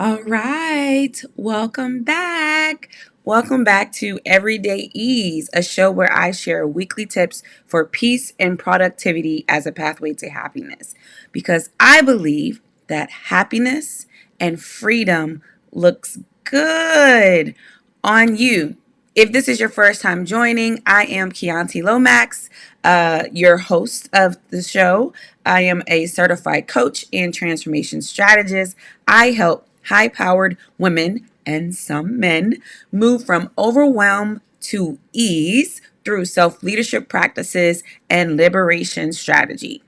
All right, welcome back. Welcome back to Everyday Ease, a show where I share weekly tips for peace and productivity as a pathway to happiness. Because I believe that happiness and freedom looks good on you. If this is your first time joining, I am Chianti Lomax, your host of the show. I am a certified coach and transformation strategist. I help high powered women and some men move from overwhelm to ease through self leadership practices and liberation strategy.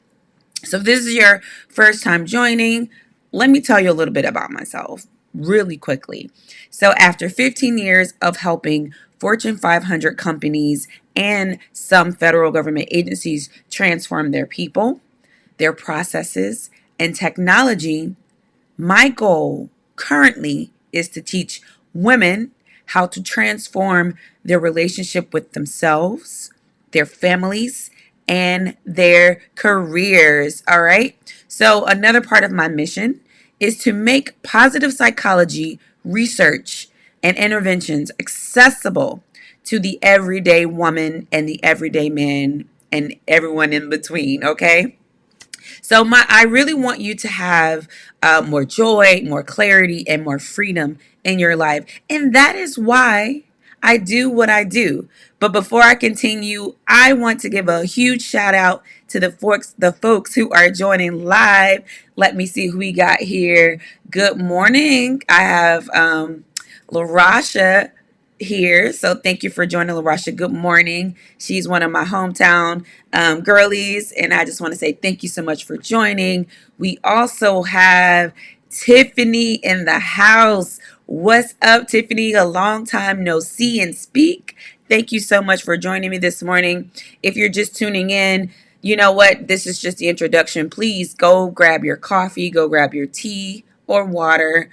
So, if this is your first time joining, let me tell you a little bit about myself really quickly. So, after 15 years of helping Fortune 500 companies and some federal government agencies transform their people, their processes, and technology, my goal currently is to teach women how to transform their relationship with themselves, their families, and their careers. All right. So, another part of my mission is to make positive psychology research and interventions accessible to the everyday woman and the everyday man and everyone in between. Okay. So I really want you to have more joy, more clarity, and more freedom in your life, and that is why I do what I do. But before I continue, I want to give a huge shout out to the folks who are joining live. Let me see who we got here. Good morning. I have LaRasha here. So thank you for joining, LaRasha. Good morning. She's one of my hometown girlies. And I just want to say thank you so much for joining. We also have Tiffany in the house. What's up, Tiffany? A long time no see and speak. Thank you so much for joining me this morning. If you're just tuning in, you know what? This is just the introduction. Please go grab your coffee, go grab your tea or water,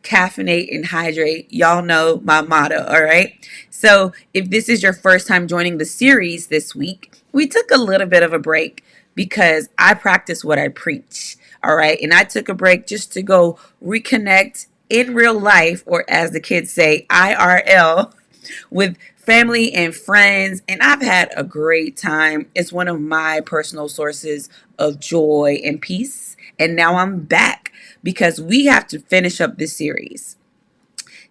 caffeinate and hydrate. Y'all know my motto, all right? So, if this is your first time joining the series this week, we took a little bit of a break because I practice what I preach, all right? And I took a break just to go reconnect in real life, or as the kids say, IRL, with family and friends, and I've had a great time. It's one of my personal sources of joy and peace. And now I'm back because we have to finish up this series.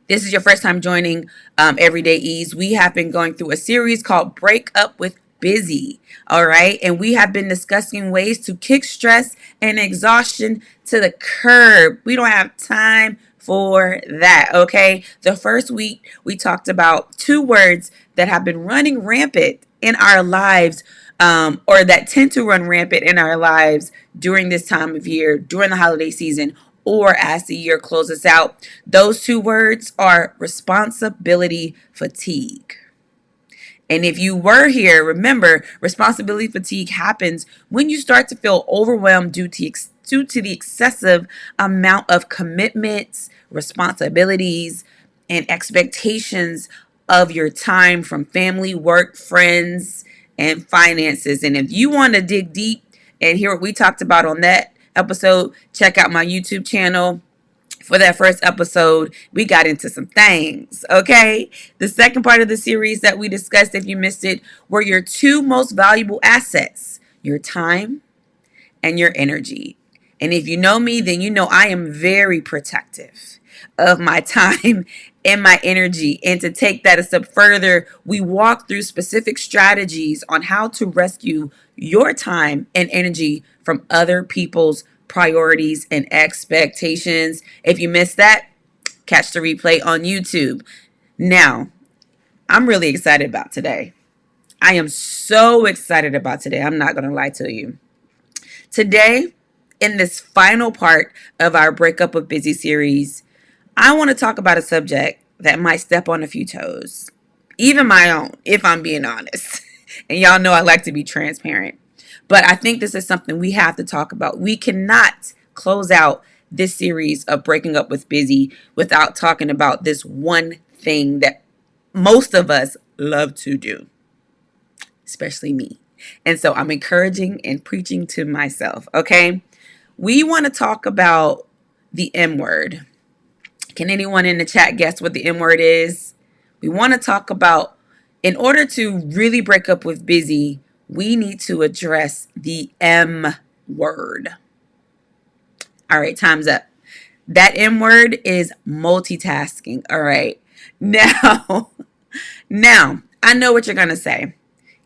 This is your first time joining Everyday Ease. We have been going through a series called Break Up with Busy. All right. And we have been discussing ways to kick stress and exhaustion to the curb. We don't have time for that. Okay. The first week, we talked about two words that have been running rampant in our lives, or that tend to run rampant in our lives during this time of year, during the holiday season, or as the year closes out. Those two words are responsibility fatigue. And if you were here, remember, responsibility fatigue happens when you start to feel overwhelmed due to the excessive amount of commitments, responsibilities, and expectations of your time from family, work, friends, and finances. And if you want to dig deep and hear what we talked about on that episode, check out my YouTube channel. For that first episode, we got into some things, okay? The second part of the series that we discussed, if you missed it, were your two most valuable assets: your time and your energy. And if you know me, then you know I am very protective of my time and my energy. And to take that a step further, we walk through specific strategies on how to rescue your time and energy from other people's priorities and expectations. If you missed that, catch the replay on YouTube. Now, I'm really excited about today. I am so excited about today. I'm not going to lie to you. Today, in this final part of our Breakup of Busy series, I want to talk about a subject that might step on a few toes, even my own, if I'm being honest. And y'all know I like to be transparent. But I think this is something we have to talk about. We cannot close out this series of Breaking Up with Busy without talking about this one thing that most of us love to do, especially me. And so I'm encouraging and preaching to myself, okay? We want to talk about the M word. Can anyone in the chat guess what the M word is? We want to talk about, in order to really break up with busy, we need to address the M word. All right, time's up. That M word is multitasking. All right. Now, I know what you're going to say.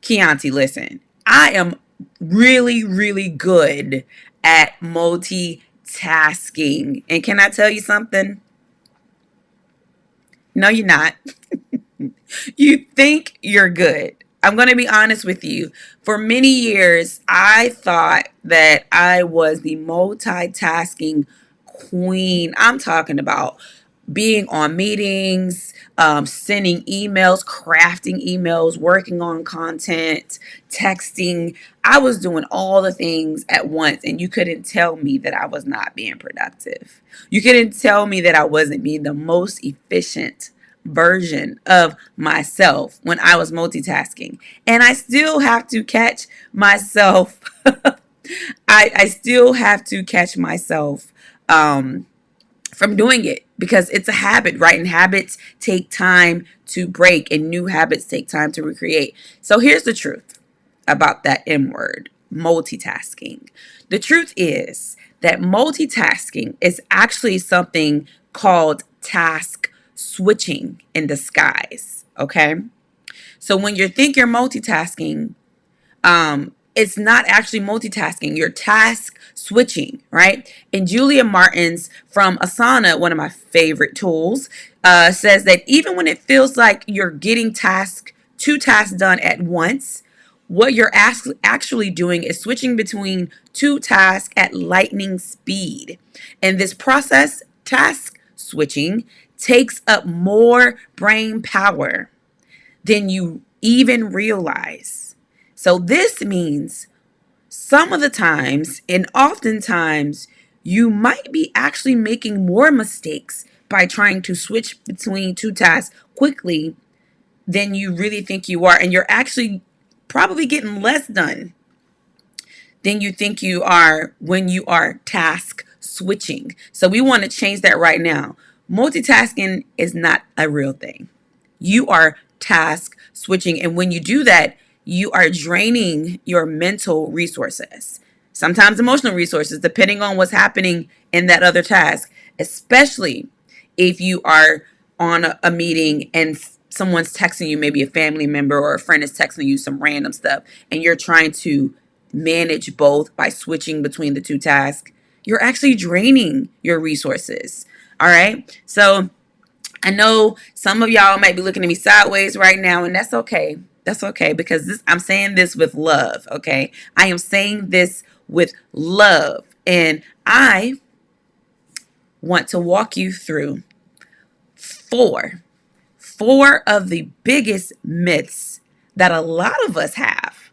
Chianti, listen, I am really, really good at multitasking. And can I tell you something? No, you're not. You think you're good. I'm going to be honest with you. For many years, I thought that I was the multitasking queen. I'm talking about being on meetings, sending emails, crafting emails, working on content, texting. I was doing all the things at once, and you couldn't tell me that I was not being productive. You couldn't tell me that I wasn't being the most efficient version of myself when I was multitasking. And I still have to catch myself. I still have to catch myself from doing it because it's a habit, right? And habits take time to break, and new habits take time to recreate. So here's the truth about that M word, multitasking. The truth is that multitasking is actually something called task switching in disguise. Okay. So when you think you're multitasking, it's not actually multitasking. You're task switching, right? And Julia Martins from Asana, one of my favorite tools, says that even when it feels like you're getting two tasks done at once, what you're actually doing is switching between two tasks at lightning speed. And this process, task switching, takes up more brain power than you even realize. So this means some of the times, and oftentimes, you might be actually making more mistakes by trying to switch between two tasks quickly than you really think you are. And you're actually probably getting less done than you think you are when you are task switching. So we want to change that right now. Multitasking is not a real thing. You are task switching. And when you do that, you are draining your mental resources, sometimes emotional resources, depending on what's happening in that other task, especially if you are on a meeting and someone's texting you, maybe a family member or a friend is texting you some random stuff, and you're trying to manage both by switching between the two tasks. You're actually draining your resources. All right. So I know some of y'all might be looking at me sideways right now, and that's okay. That's okay, because I'm saying this with love, okay? I am saying this with love, and I want to walk you through four of the biggest myths that a lot of us have,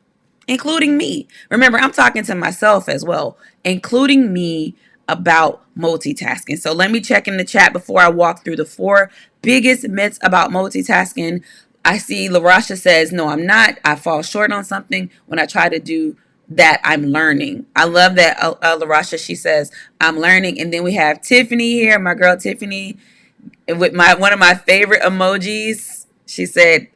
including me. Remember, I'm talking to myself as well, including me, about multitasking. So let me check in the chat before I walk through the four biggest myths about multitasking. I see LaRasha says, no, I'm not. I fall short on something when I try to do that. I'm learning. I love that, LaRasha. She says, I'm learning. And then we have Tiffany here, my girl Tiffany, with one of my favorite emojis. She said,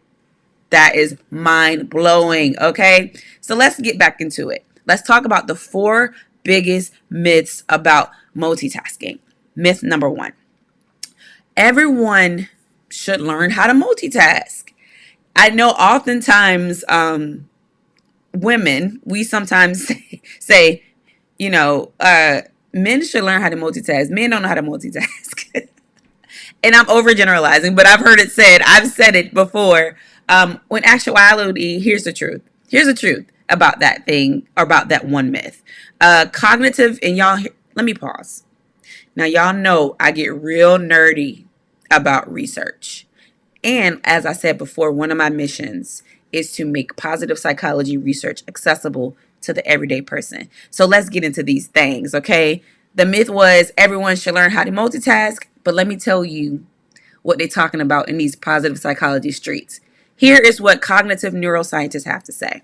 that is mind blowing. Okay. So let's get back into it. Let's talk about the four biggest myths about multitasking. Myth number one: everyone should learn how to multitask. I know oftentimes women, we sometimes say, men should learn how to multitask. Men don't know how to multitask. And I'm overgeneralizing, but I've heard it said, I've said it before. When actuality, here's the truth. Here's the truth about that thing, or about that one myth. Cognitive, and y'all, let me pause. Now, y'all know I get real nerdy about research. And as I said before, one of my missions is to make positive psychology research accessible to the everyday person. So let's get into these things, okay? The myth was everyone should learn how to multitask, but let me tell you what they're talking about in these positive psychology streets. Here is what cognitive neuroscientists have to say.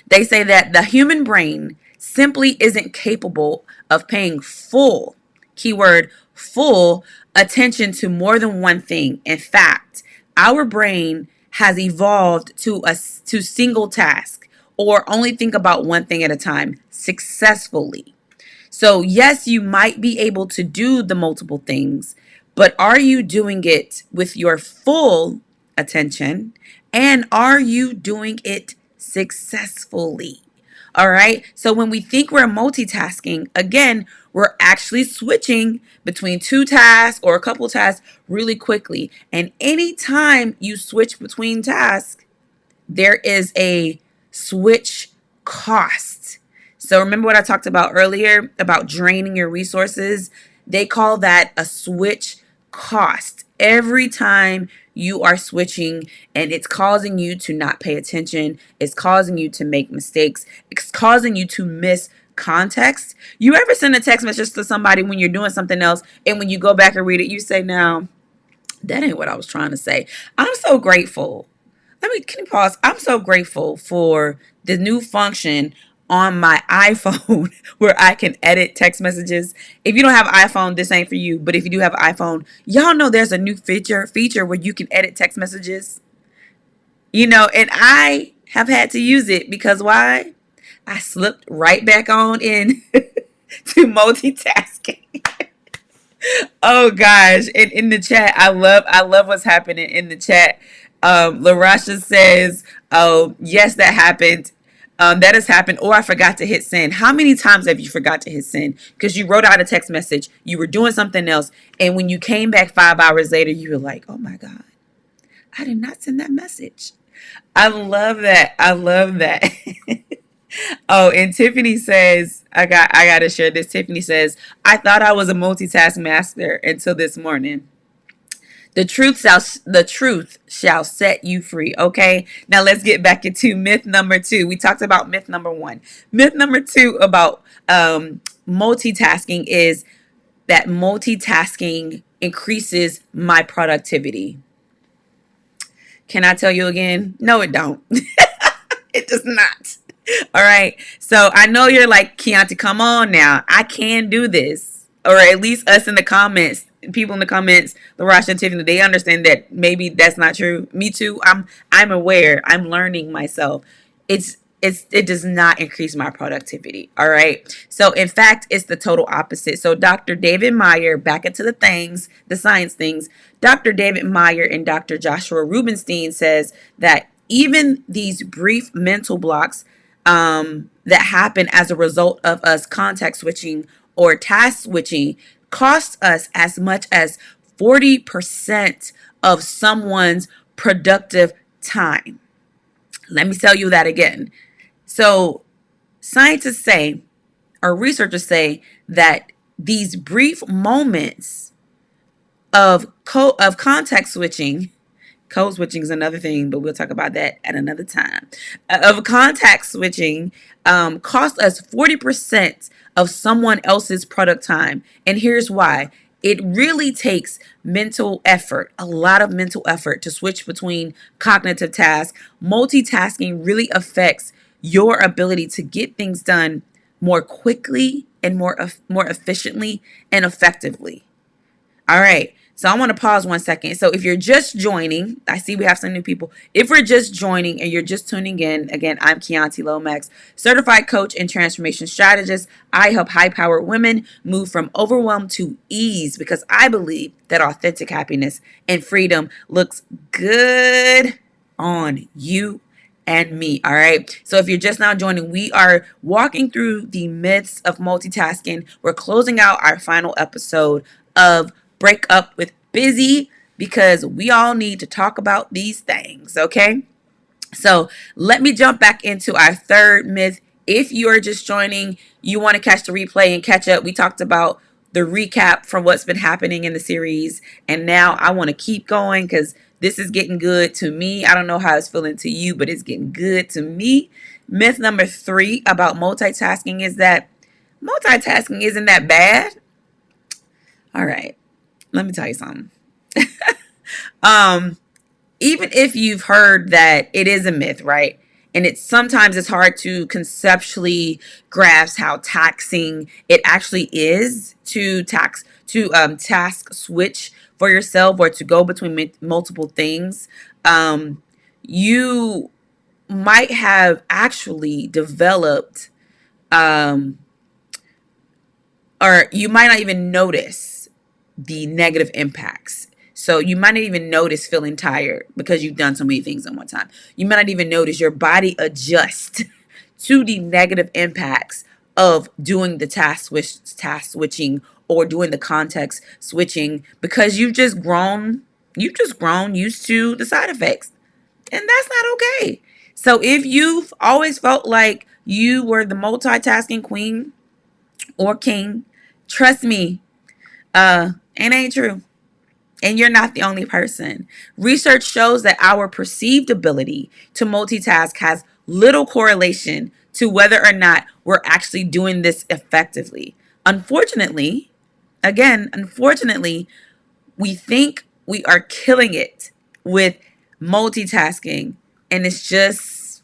They say that the human brain simply isn't capable of paying full, keyword, full attention to more than one thing. In fact, our brain has evolved to single task or only think about one thing at a time successfully. So, yes, you might be able to do the multiple things, but are you doing it with your full attention? And are you doing it successfully? All right. So, when we think we're multitasking, again, we're actually switching between two tasks or a couple tasks really quickly. And anytime you switch between tasks, there is a switch cost. So remember what I talked about earlier about draining your resources? They call that a switch cost. Every time you are switching and it's causing you to not pay attention, it's causing you to make mistakes, it's causing you to miss context. You ever send a text message to somebody when you're doing something else and when you go back and read it, you say, now, that ain't what I was trying to say. I'm so grateful. Can you pause? I'm so grateful for the new function on my iPhone where I can edit text messages. If you don't have an iPhone, this ain't for you. But if you do have an iPhone, y'all know there's a new feature where you can edit text messages. And I have had to use it because why? I slipped right back on in to multitasking. Oh gosh. And in the chat, I love what's happening in the chat. LaRasha says, oh, yes, that happened. That has happened. Or I forgot to hit send. How many times have you forgot to hit send? Because you wrote out a text message, you were doing something else, and when you came back 5 hours later, you were like, oh my God, I did not send that message. I love that. I love that. Oh, and Tiffany says, I gotta share this. Tiffany says, I thought I was a multitask master until this morning. The truth shall set you free. Okay. Now let's get back into myth number 2. We talked about myth number 1. Myth number 2 about multitasking is that multitasking increases my productivity. Can I tell you again? No, it don't. It does not. All right. So I know you're like, Chianti, come on now. I can do this. Or at least us in the comments, people in the comments, LaRasha and Tiffany, they understand that maybe that's not true. Me too. I'm aware. I'm learning myself. It does not increase my productivity. All right. So in fact, it's the total opposite. So Dr. David Meyer, back into the science things, Dr. David Meyer and Dr. Joshua Rubinstein says that even these brief mental blocks that happen as a result of us context switching or task switching cost us as much as 40% of someone's productive time. Let me tell you that again. So scientists say, or researchers say, that these brief moments of context switching, code switching is another thing, but we'll talk about that at another time, of context switching cost us 40% of someone else's product time. And here's why. It really takes mental effort, a lot of mental effort to switch between cognitive tasks. Multitasking really affects your ability to get things done more quickly and more efficiently and effectively. All right. So I want to pause 1 second. So if you're just joining, I see we have some new people. If we're just joining and you're just tuning in, again, I'm Chianti Lomax, certified coach and transformation strategist. I help high-powered women move from overwhelm to ease because I believe that authentic happiness and freedom looks good on you and me. All right. So if you're just now joining, we are walking through the myths of multitasking. We're closing out our final episode of Break Up with Busy because we all need to talk about these things. Okay. So let me jump back into our third myth. If you are just joining, you want to catch the replay and catch up. We talked about the recap from what's been happening in the series. And now I want to keep going because this is getting good to me. I don't know how it's feeling to you, but it's getting good to me. Myth number 3 about multitasking is that multitasking isn't that bad. All right. Let me tell you something. Even if you've heard that it is a myth, right? And sometimes it's hard to conceptually grasp how taxing it actually is to task switch for yourself, or to go between multiple things. You might have actually developed, um, or you might not even notice the negative impacts. So you might not even notice feeling tired because you've done so many things at one time. You might not even notice your body adjust to the negative impacts of doing the task switching, or doing the context switching, because you've just grown used to the side effects. And that's not okay. So if you've always felt like you were the multitasking queen or king, trust me, it ain't true. And you're not the only person. Research shows that our perceived ability to multitask has little correlation to whether or not we're actually doing this effectively. Unfortunately, unfortunately, we think we are killing it with multitasking, and it's just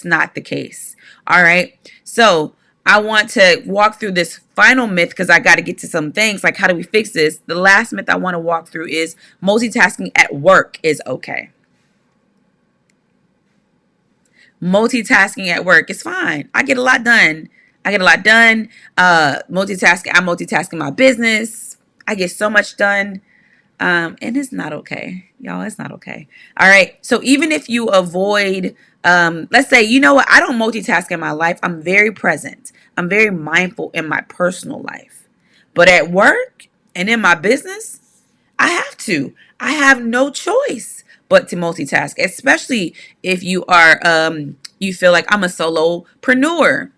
not the case. All right. So I want to walk through this final myth, because I got to get to some things like, how do we fix this? The last myth I want to walk through is multitasking at work is okay. Multitasking at work is fine. I get a lot done. Multitasking. I'm multitasking my business. I get so much done. And it's not okay, y'all. It's not okay. All right. So even if you avoid, let's say, you know what, I don't multitask in my life. I'm very present. I'm very mindful in my personal life. But at work and in my business, I have to. I have no choice but to multitask, especially if you feel like I'm a solopreneur.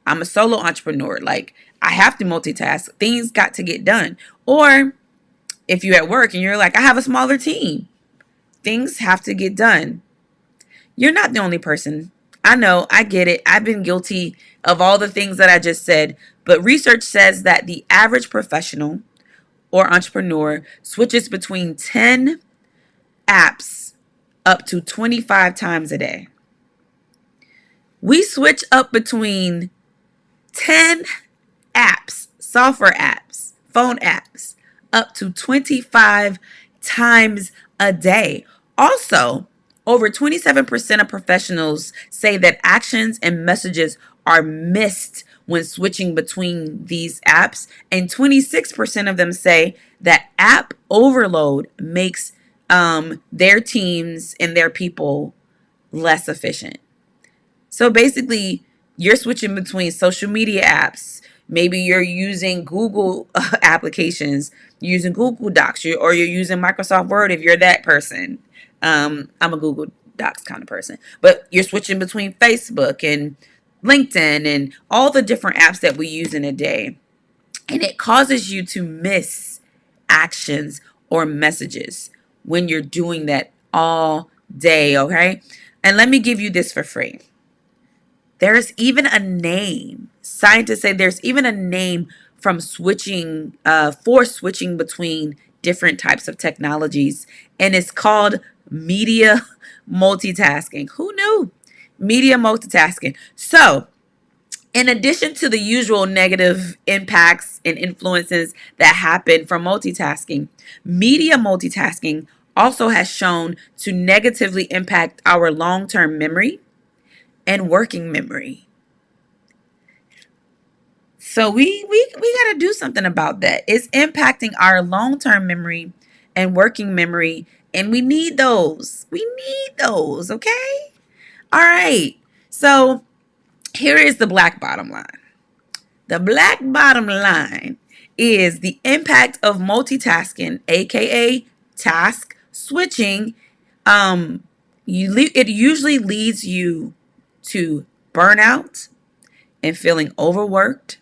I'm a solo entrepreneur. Like, I have to multitask. Things got to get done. Or if you're at work and you're like, I have a smaller team, things have to get done. You're not the only person. I know, I get it. I've been guilty of all the things that I just said. But research says that the average professional or entrepreneur switches between 10 apps up to 25 times a day. We switch up between 10 apps, software apps, phone apps, up to 25 times a day. Also, over 27% of professionals say that actions and messages are missed when switching between these apps, and 26% of them say that app overload makes their teams and their people less efficient. So basically, you're switching between social media apps. Maybe you're using Google applications, using Google Docs, or you're using Microsoft Word if you're that person. I'm a Google Docs kind of person. But you're switching between Facebook and LinkedIn and all the different apps that we use in a day. And it causes you to miss actions or messages when you're doing that all day, okay? And let me give you this for free. There's even a name. Scientists say there's even a name from switching, for switching between different types of technologies, and it's called media multitasking. Who knew? Media multitasking. So, in addition to the usual negative impacts and influences that happen from multitasking, media multitasking also has shown to negatively impact our long-term memory and working memory. So we got to do something about that. It's impacting our long-term memory and working memory, and we need those. We need those, okay? All right. So here is the black bottom line. The black bottom line is the impact of multitasking, aka task switching. It usually leads you to burnout and feeling overworked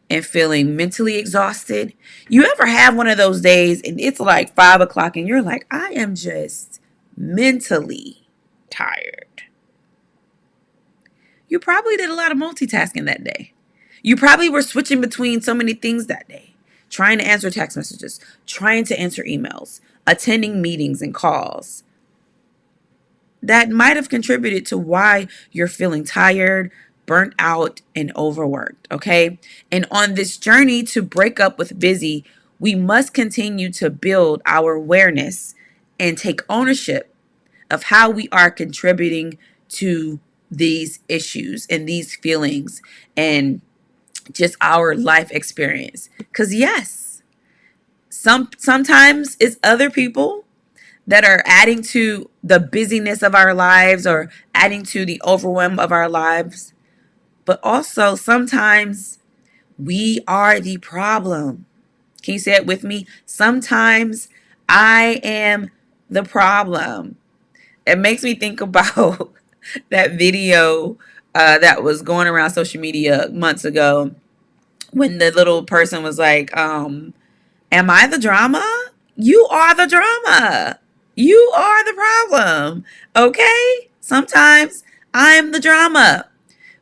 and feeling mentally exhausted. You ever have one of those days and it's like 5 o'clock and you're like, I am just mentally tired? You probably did a lot of multitasking that day. You probably were switching between so many things that day, trying to answer text messages, trying to answer emails, attending meetings and calls. that might have contributed to why you're feeling tired, burnt out, and overworked. Okay. And on this journey to break up with busy, we must continue to build our awareness and take ownership of how we are contributing to these issues and these feelings and just our life experience. Because yes, sometimes it's other people that are adding to the busyness of our lives or adding to the overwhelm of our lives. But also sometimes we are the problem. Can you say it with me? Sometimes I am the problem. It makes me think about that video that was going around social media months ago when the little person was like, am I the drama? You are the drama. You are the problem. Okay? Sometimes I'm the drama.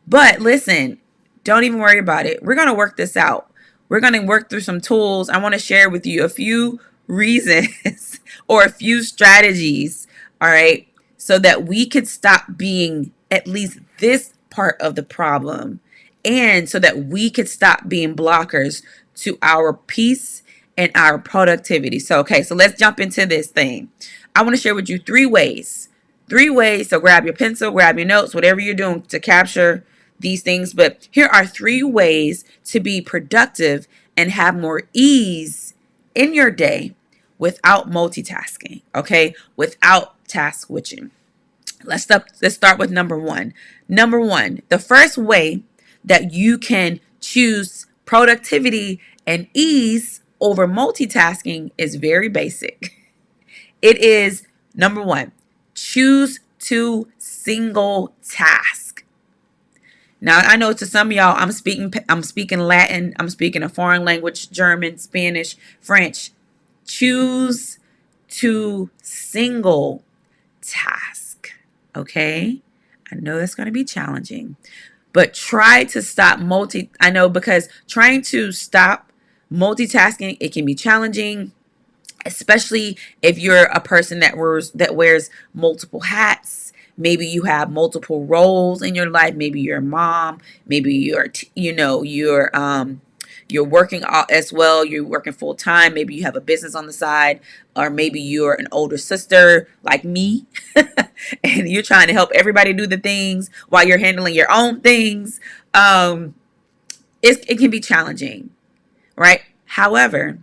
But listen, don't even worry about it. We're going to work this out. We're going to work through some tools. I want to share with you a few reasons or a few strategies, all right, so that we could stop being at least this part of the problem and so that we could stop being blockers to our peace and our productivity. So, okay, so let's jump into this thing. I want to share with you 3 ways. 3 ways. So grab your pencil, grab your notes, whatever you're doing to capture these things. But here are 3 ways to be productive and have more ease in your day without multitasking, okay? Without task switching. Let's start with number 1. Number 1, the first way that you can choose productivity and ease over multitasking is very basic. It is number 1, choose to single task. Now I know to some of y'all, I'm speaking Latin, I'm speaking a foreign language, German, Spanish, French. Choose to single task. Okay? I know that's going to be challenging, but try to stop I know because trying to stop multitasking, it can be challenging, especially if you're a person that wears multiple hats. Maybe you have multiple roles in your life. Maybe you're a mom. Maybe you're working as well. You're working full time. Maybe you have a business on the side, or maybe you're an older sister like me, and you're trying to help everybody do the things while you're handling your own things. It can be challenging, right? However,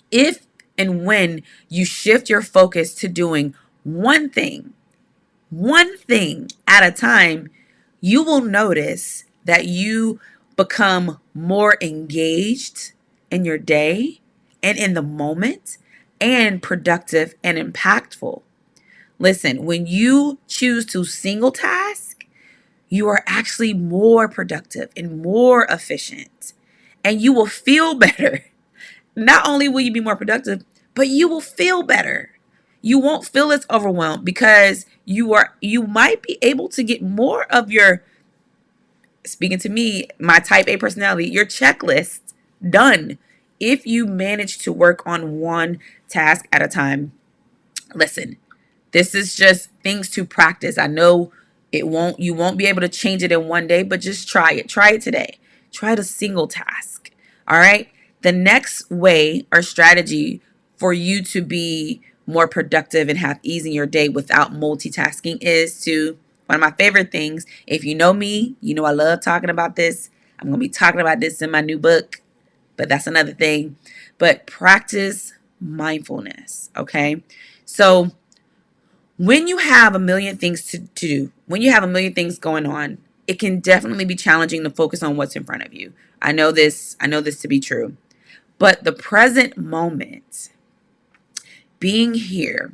if and when you shift your focus to doing one thing at a time, you will notice that you become more engaged in your day and in the moment and productive and impactful. Listen, when you choose to single task, you are actually more productive and more efficient, and you will feel better. Not only will you be more productive, but you will feel better. You won't feel as overwhelmed because you might be able to get more of your, speaking to me, my type A personality, your checklist done if you manage to work on one task at a time. Listen, this is just things to practice. I know you won't be able to change it in one day, but just try it. Try it today. Try the single task. All right. The next way or strategy for you to be more productive and have ease in your day without multitasking is to, one of my favorite things, if you know me, you know I love talking about this. I'm going to be talking about this in my new book, but that's another thing. But practice mindfulness, okay? So when you have a million things to do, when you have a million things going on, it can definitely be challenging to focus on what's in front of you. I know this to be true. But the present moment, being here,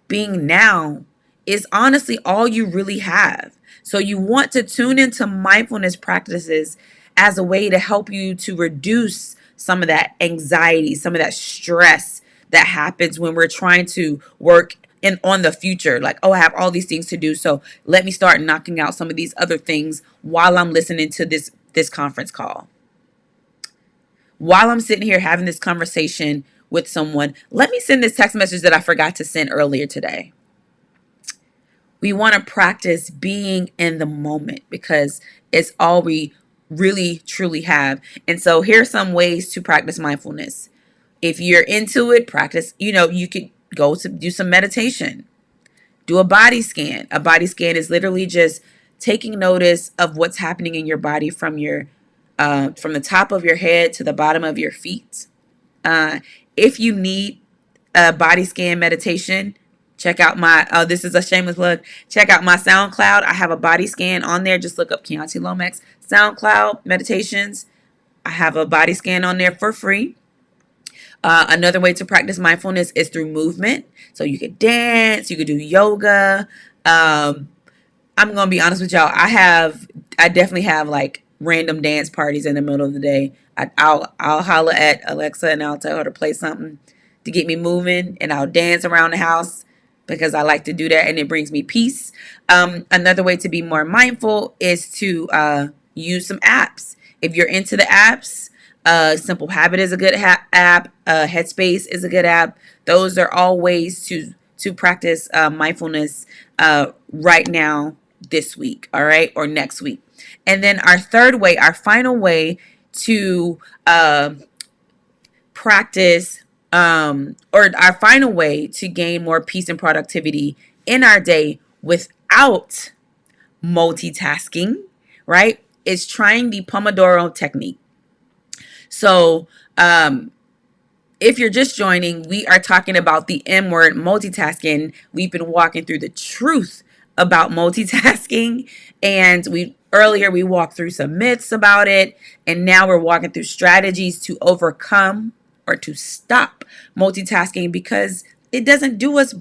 being now, is honestly all you really have. So you want to tune into mindfulness practices as a way to help you to reduce some of that anxiety, some of that stress that happens when we're trying to work on the future. Like, oh, I have all these things to do, so let me start knocking out some of these other things while I'm listening to this conference call. While I'm sitting here having this conversation with someone, let me send this text message that I forgot to send earlier today. We want to practice being in the moment because it's all we really truly have. And so here's some ways to practice mindfulness. If you're into it, practice, you could go to do some meditation. Do a body scan. A body scan is literally just taking notice of what's happening in your body from the top of your head to the bottom of your feet. If you need a body scan meditation, check out my, this is a shameless plug, check out my SoundCloud. I have a body scan on there. Just look up Chianti Lomax SoundCloud meditations. I have a body scan on there for free. Another way to practice mindfulness is through movement. So you could dance, you could do yoga. I'm gonna be honest with y'all. I definitely have like random dance parties in the middle of the day. I'll holler at Alexa and I'll tell her to play something to get me moving, and I'll dance around the house because I like to do that, and it brings me peace. Another way to be more mindful is to use some apps. If you're into the apps, Simple Habit is a good app. Headspace is a good app. Those are all ways to practice mindfulness right now, this week, all right, or next week. And then our final way to practice, or our final way to gain more peace and productivity in our day without multitasking, right, is trying the Pomodoro technique. So, if you're just joining, we are talking about the M word, multitasking. We've been walking through the truth about multitasking, and earlier we walked through some myths about it, and now we're walking through strategies to overcome or to stop multitasking because it doesn't do us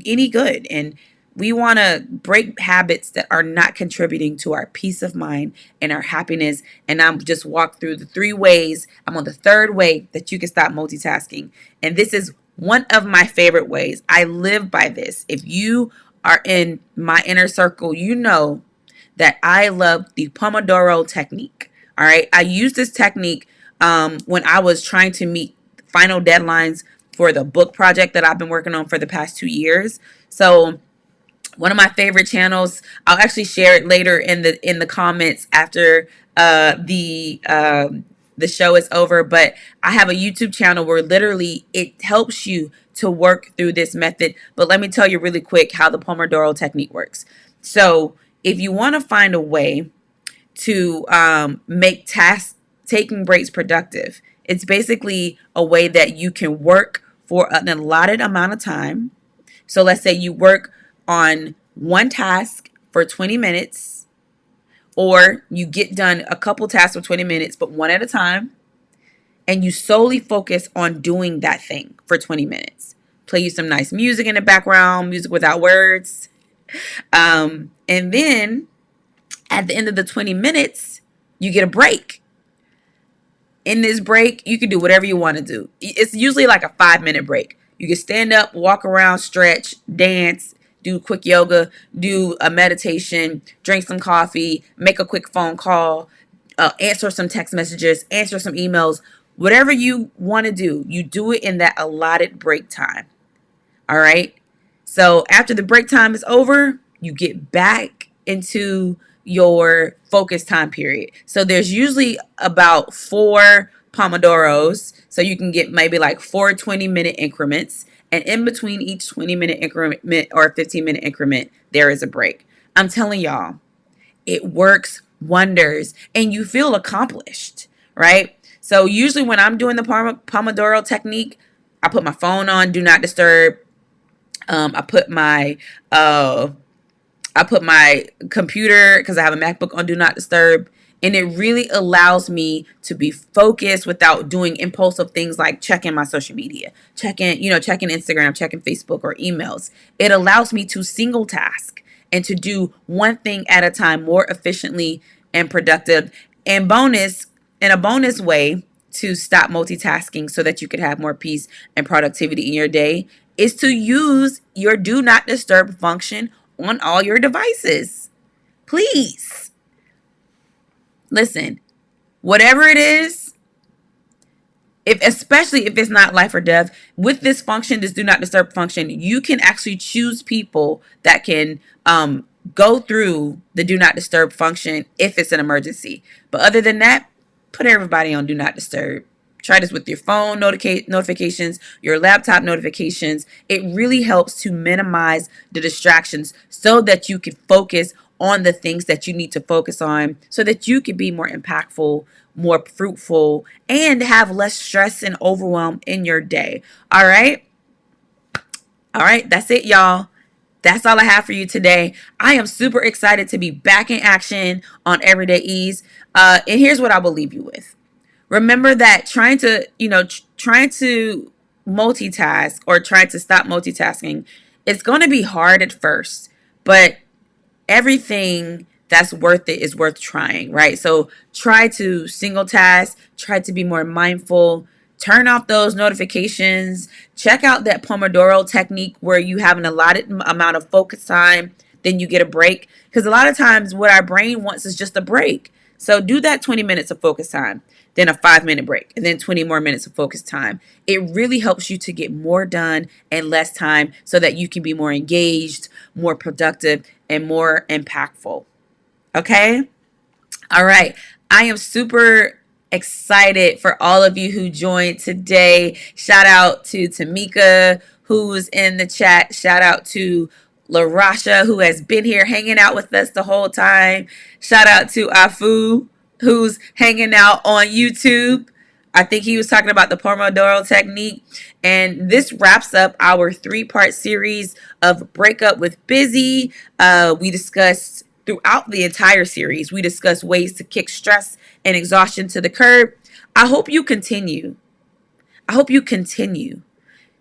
any good, and we want to break habits that are not contributing to our peace of mind and our happiness. And I'm just walked through the 3 ways. I'm on the 3rd way that you can stop multitasking. And this is one of my favorite ways. I live by this. If you are in my inner circle, you know that I love the Pomodoro technique. All right. I used this technique when I was trying to meet final deadlines for the book project that I've been working on for the past 2 years. So one of my favorite channels, I'll actually share it later in the comments after the show is over, but I have a YouTube channel where literally it helps you to work through this method. But let me tell you really quick how the Pomodoro technique works. So if you want to find a way to make taking breaks productive, it's basically a way that you can work for an allotted amount of time. So let's say you work on one task for 20 minutes, or you get done a couple tasks for 20 minutes, but one at a time, and you solely focus on doing that thing for 20 minutes. Play you some nice music in the background, music without words. And then at the end of the 20 minutes, you get a break. In this break, you can do whatever you want to do. It's usually like a 5-minute break. You can stand up, walk around, stretch, dance, do quick yoga, do a meditation, drink some coffee, make a quick phone call, answer some text messages, answer some emails, whatever you want to do, you do it in that allotted break time. All right. So after the break time is over, you get back into your focus time period. So there's usually about 4 Pomodoros. So you can get maybe like 4 20-minute increments. And in between each 20-minute increment or 15-minute increment, there is a break. I'm telling y'all, it works wonders and you feel accomplished, right? So usually when I'm doing the Pomodoro technique, I put my phone on do not disturb. I put my computer, because I have a MacBook, on do not disturb. And it really allows me to be focused without doing impulsive things like checking my social media, checking Instagram, checking Facebook or emails. It allows me to single task and to do one thing at a time more efficiently and productive. And in a bonus way to stop multitasking so that you could have more peace and productivity in your day is to use your do not disturb function on all your devices. Please. Listen, whatever it is, especially if it's not life or death, with this function, this do not disturb function, you can actually choose people that can go through the do not disturb function if it's an emergency. But other than that, put everybody on do not disturb. Try this with your phone notifications, your laptop notifications. It really helps to minimize the distractions so that you can focus on the things that you need to focus on so that you can be more impactful, more fruitful, and have less stress and overwhelm in your day. All right. All right. That's it, y'all. That's all I have for you today. I am super excited to be back in action on Everyday Ease. And here's what I will leave you with. Remember that trying to multitask or trying to stop multitasking, it's going to be hard at first, but everything that's worth it is worth trying, right? So try to single task, try to be more mindful, turn off those notifications, check out that Pomodoro technique where you have an allotted amount of focus time, then you get a break. Because a lot of times what our brain wants is just a break. So do that 20 minutes of focus time, then a 5-minute break, and then 20 more minutes of focus time. It really helps you to get more done in less time so that you can be more engaged, more productive, and more impactful. Okay? All right. I am super excited for all of you who joined today. Shout out to Tamika, who's in the chat. Shout out to LaRasha, who has been here hanging out with us the whole time. Shout out to Afu, who's hanging out on YouTube. I think he was talking about the Pomodoro technique. And this wraps up our 3-part series of Breakup with Busy. We discussed throughout the entire series, we discussed ways to kick stress and exhaustion to the curb. I hope you continue. I hope you continue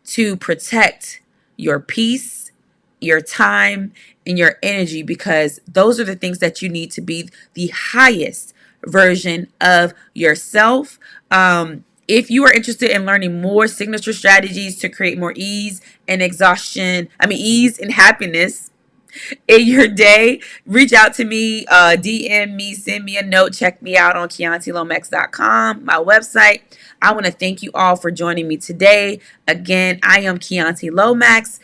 to protect your peace, your time, and your energy, because those are the things that you need to be the highest version of yourself. If you are interested in learning more signature strategies to create more ease and happiness in your day, reach out to me, DM me, send me a note, check me out on ChiantiLomax.com, my website. I want to thank you all for joining me today. Again, I am Chianti Lomax,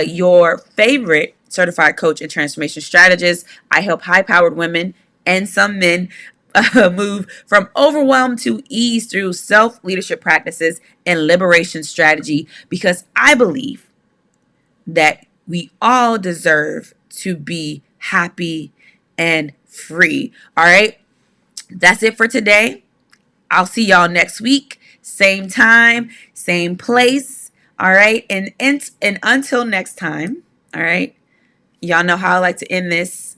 your favorite certified coach and transformation strategist. I help high-powered women and some men move from overwhelm to ease through self-leadership practices and liberation strategy, because I believe that we all deserve to be happy and free. All right. That's it for today. I'll see y'all next week. Same time, same place. All right. And until next time. All right. Y'all know how I like to end this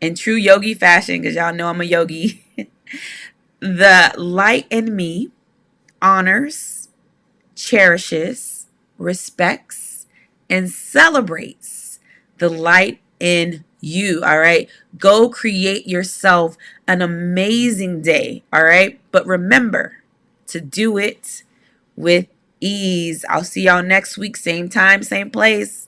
in true yogi fashion, because y'all know I'm a yogi. The light in me honors, cherishes, respects, and celebrates the light in you. All right. Go create yourself an amazing day. All right. But remember to do it with ease. I'll see y'all next week. Same time, same place.